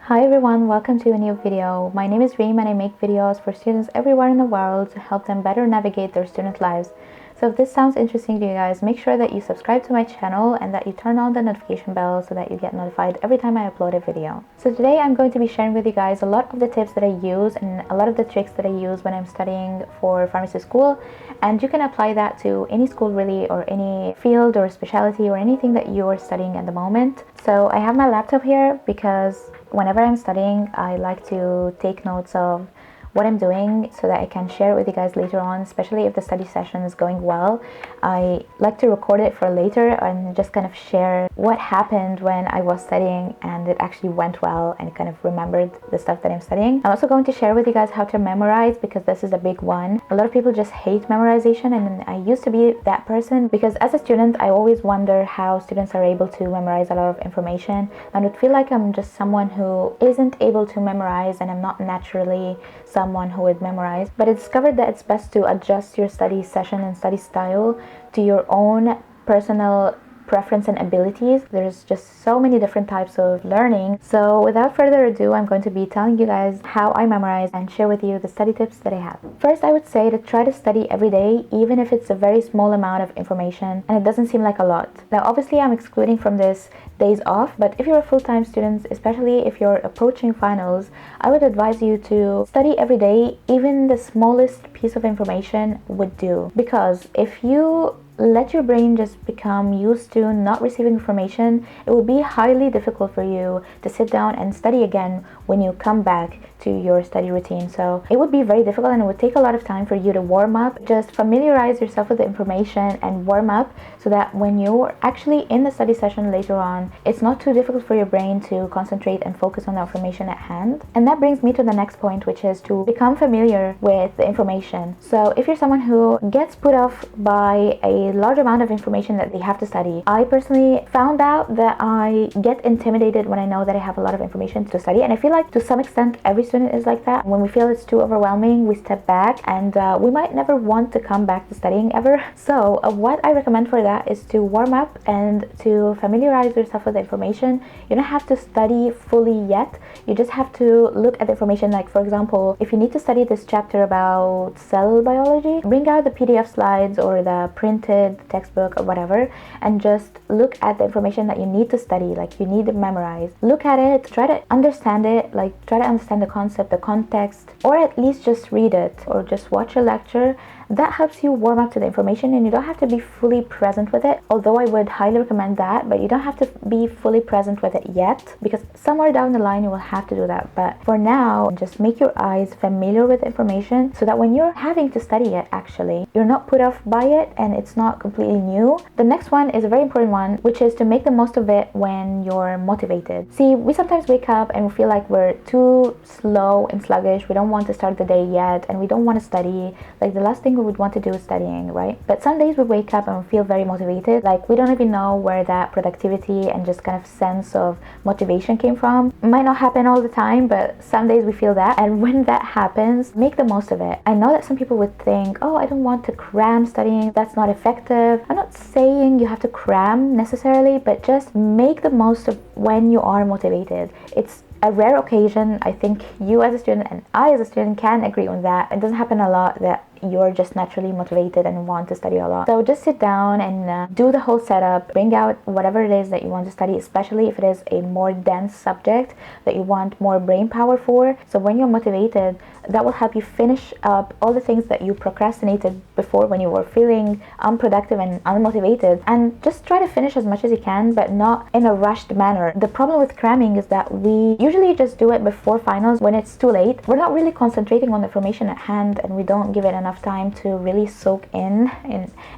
Hi everyone, welcome to a new video. My name is Reem and I make videos for students everywhere in the world to help them better navigate their student lives. So if this sounds interesting to you guys, make sure that you subscribe to my channel and that you turn on the notification bell so that you get notified every time I upload a video. So today I'm going to be sharing with you guys a lot of the tips that I use and a lot of the tricks that I use when I'm studying for pharmacy school, and you can apply that to any school really, or any field or specialty or anything that you are studying at the moment. So I have my laptop here because whenever I'm studying, I like to take notes of what I'm doing so that I can share it with you guys later on, especially if the study session is going well. I like to record it for later and just kind of share what happened when I was studying and it actually went well and kind of remembered the stuff that I'm studying. I'm also going to share with you guys how to memorize, because this is a big one. A lot of people just hate memorization, and I used to be that person because as a student I always wonder how students are able to memorize a lot of information, and would feel like I'm just someone who isn't able to memorize and I'm not naturally someone who would memorize. But I discovered that it's best to adjust your study session and study style to your own personal preference and abilities. There's just so many different types of learning. So without further ado, I'm going to be telling you guys how I memorize and share with you the study tips that I have. First, I would say to try to study every day, even if it's a very small amount of information and it doesn't seem like a lot. Now obviously I'm excluding from this days off, but if you're a full-time student, especially if you're approaching finals, I would advise you to study every day. Even the smallest piece of information would do, because if you let your brain just become used to not receiving information, it will be highly difficult for you to sit down and study again when you come back to your study routine. So it would be very difficult and it would take a lot of time for you to warm up. Just familiarize yourself with the information and warm up so that when you're actually in the study session later on, it's not too difficult for your brain to concentrate and focus on the information at hand. And that brings me to the next point, which is to become familiar with the information. So if you're someone who gets put off by a large amount of information that they have to study, I personally found out that I get intimidated when I know that I have a lot of information to study, and I feel like to some extent every student is like that. When we feel it's too overwhelming, we step back and we might never want to come back to studying ever. So what I recommend for that is to warm up and to familiarize yourself with the information. You don't have to study fully yet, you just have to look at the information. Like for example, if you need to study this chapter about cell biology, bring out the PDF slides or the printed textbook or whatever and just look at the information that you need to study, like you need to memorize. Look at it, try to understand it, like try to understand the concept, the context, or at least just read it or just watch a lecture. That helps you warm up to the information, and you don't have to be fully present with it, although I would highly recommend that, but you don't have to be fully present with it yet, because somewhere down the line you will have to do that. But for now, just make your eyes familiar with the information so that when you're having to study it, actually you're not put off by it and it's not completely new. The next one is a very important one, which is to make the most of it when you're motivated. See, we sometimes wake up and we feel like we're too slow and sluggish, we don't want to start the day yet, and we don't want to study. Like the last thing we would want to do is studying, right? But some days we wake up and we feel very motivated, like we don't even know where that productivity and just kind of sense of motivation came from. It might not happen all the time, but some days we feel that, and when that happens, make the most of it. I know that some people would think, oh, I don't want to cram studying, that's not effective. I'm not saying you have to cram necessarily, but just make the most of when you are motivated. It's a rare occasion. I think you as a student and I as a student can agree on that. It doesn't happen a lot that you're just naturally motivated and want to study a lot. So just sit down and do the whole setup, bring out whatever it is that you want to study, especially if it is a more dense subject that you want more brain power for. So when you're motivated, that will help you finish up all the things that you procrastinated before when you were feeling unproductive and unmotivated, and just try to finish as much as you can, but not in a rushed manner. The problem with cramming is that we usually just do it before finals when it's too late. We're not really concentrating on the information at hand and we don't give it enough time to really soak in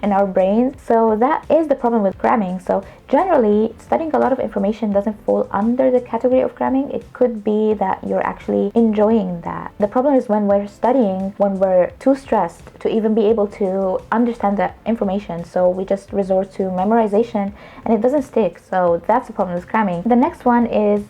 our brains. So that is the problem with cramming. So generally, studying a lot of information doesn't fall under the category of cramming. It could be that you're actually enjoying that. The problem is when we're studying, when we're too stressed to even be able to understand the information, so we just resort to memorization and it doesn't stick. So that's the problem with cramming. The next one is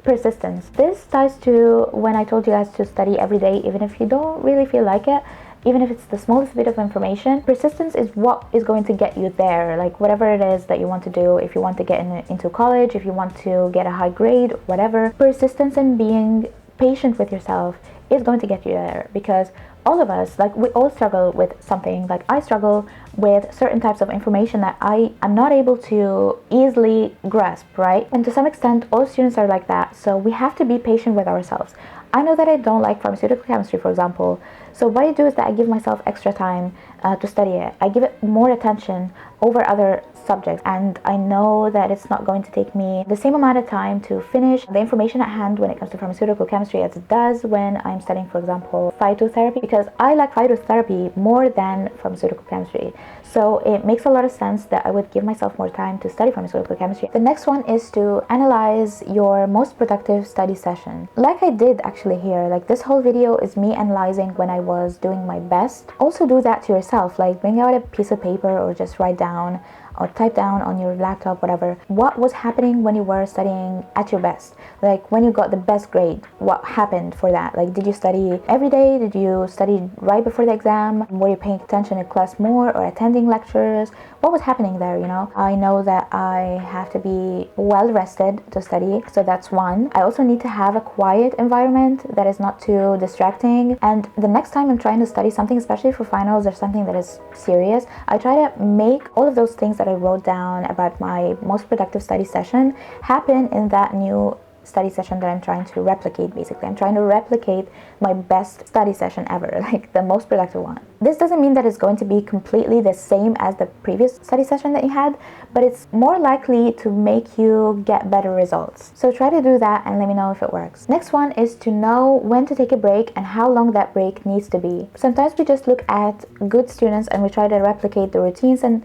persistence. This ties to when I told you guys to study every day, even if you don't really feel like it. even if it's the smallest bit of information. Persistence is what is going to get you there, like whatever it is that you want to do. If you want to get into college, if you want to get a high grade, whatever, persistence and being patient with yourself is going to get you there, because all of us, like, we all struggle with something. Like, I struggle with certain types of information that I am not able to easily grasp, right? And to some extent, all students are like that. So we have to be patient with ourselves. I know that I don't like pharmaceutical chemistry, for example. So what I do is that I give myself extra time to study it. I give it more attention over other subjects, and I know that it's not going to take me the same amount of time to finish the information at hand when it comes to pharmaceutical chemistry as it does when I'm studying, for example, phytotherapy, because I like phytotherapy more than pharmaceutical chemistry. So it makes a lot of sense that I would give myself more time to study pharmaceutical chemistry. The next one is to analyze your most productive study session. Like I did actually here, like this whole video is me analyzing when I was doing my best. Also do that to yourself, like bring out a piece of paper or just write down or type down on your laptop, whatever, what was happening when you were studying at your best. Like when you got the best grade, what happened for that? Like, did you study every day? Did you study right before the exam? Were you paying attention in class more or attending lectures? What was happening there, you know? I know that I have to be well rested to study, so that's one. I also need to have a quiet environment that is not too distracting. And the next time I'm trying to study something, especially for finals or something that is serious, I try to make all of those things that I wrote down about my most productive study session happen in that new study session that I'm trying to replicate. Basically, I'm trying to replicate my best study session ever, like the most productive one. This doesn't mean that it's going to be completely the same as the previous study session that you had, but it's more likely to make you get better results. So try to do that and let me know if it works. Next one is to know when to take a break and how long that break needs to be. Sometimes we just look at good students and we try to replicate the routines, and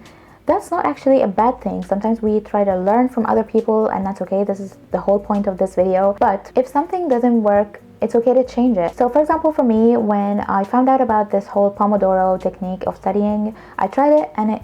that's not actually a bad thing. Sometimes we try to learn from other people, and that's okay. This is the whole point of this video. But if something doesn't work, it's okay to change it. So for example, for me, when I found out about this whole Pomodoro technique of studying, I tried it and it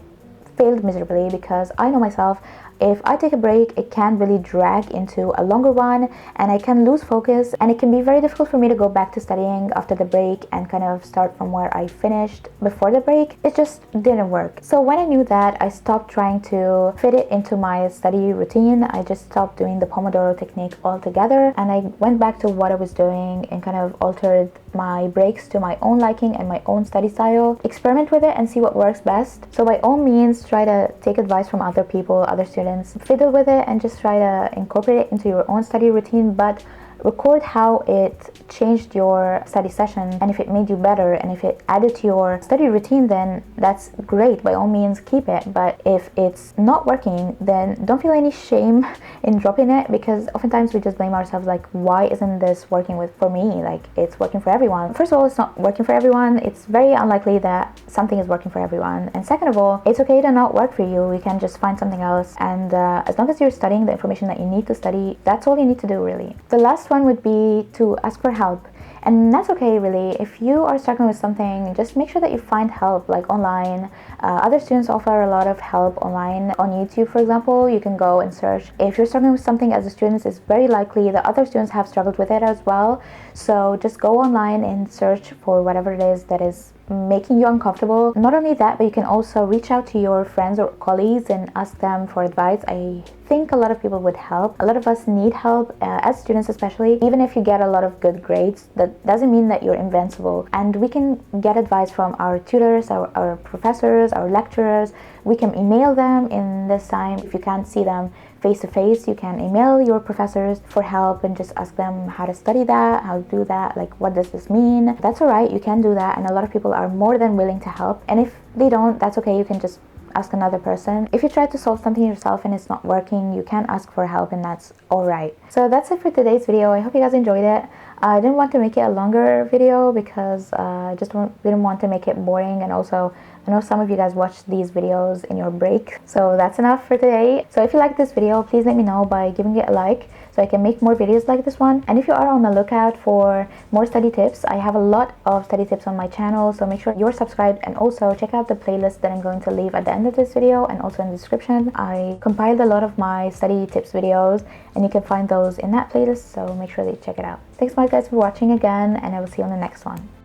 failed miserably, because I know myself, if I take a break, it can really drag into a longer one and I can lose focus, and it can be very difficult for me to go back to studying after the break and kind of start from where I finished before the break. It just didn't work. So when I knew that, I stopped trying to fit it into my study routine. I just stopped doing the Pomodoro technique altogether, and I went back to what I was doing and kind of altered my breaks to my own liking and my own study style. Experiment with it and see what works best. So by all means, try to take advice from other people, other students, fiddle with it and just try to incorporate it into your own study routine, but record how it changed your study session, and if it made you better and if it added to your study routine, then that's great. By all means, keep it. But if it's not working, then don't feel any shame in dropping it, because oftentimes we just blame ourselves, like, why isn't this working for me? Like, it's working for everyone. First of all, it's not working for everyone. It's very unlikely that something is working for everyone. And second of all, it's okay to not work for you. You can just find something else, and as long as you're studying the information that you need to study, that's all you need to do, really. The last one would be to ask for help. And that's okay, really. If you are struggling with something, just make sure that you find help, like online. Other students offer a lot of help online. On YouTube, for example, you can go and search. If you're struggling with something as a student, it's very likely that other students have struggled with it as well. So just go online and search for whatever it is that is making you uncomfortable. Not only that, but you can also reach out to your friends or colleagues and ask them for advice. I think a lot of people would help. A lot of us need help, as students especially. Even if you get a lot of good grades, that doesn't mean that you're invincible. And we can get advice from our tutors, our professors, our lecturers. We can email them in this time. If you can't see them face to face, you can email your professors for help and just ask them how to study that, how to do that, like, what does this mean? That's alright, you can do that, and a lot of people are more than willing to help. And if they don't, that's okay, you can just ask another person. If you try to solve something yourself and it's not working, you can ask for help, and that's alright. So that's it for today's video. I hope you guys enjoyed it. I didn't want to make it a longer video because I just didn't want to make it boring, and also I know some of you guys watch these videos in your break. So that's enough for today. So if you like this video, please let me know by giving it a like so I can make more videos like this one. And if you are on the lookout for more study tips, I have a lot of study tips on my channel, so make sure you're subscribed, and also check out the playlist that I'm going to leave at the end of this video and also in the description. I compiled a lot of my study tips videos, and you can find those in that playlist, so make sure that you check it out. Thanks so much guys for watching again, and I will see you on the next one.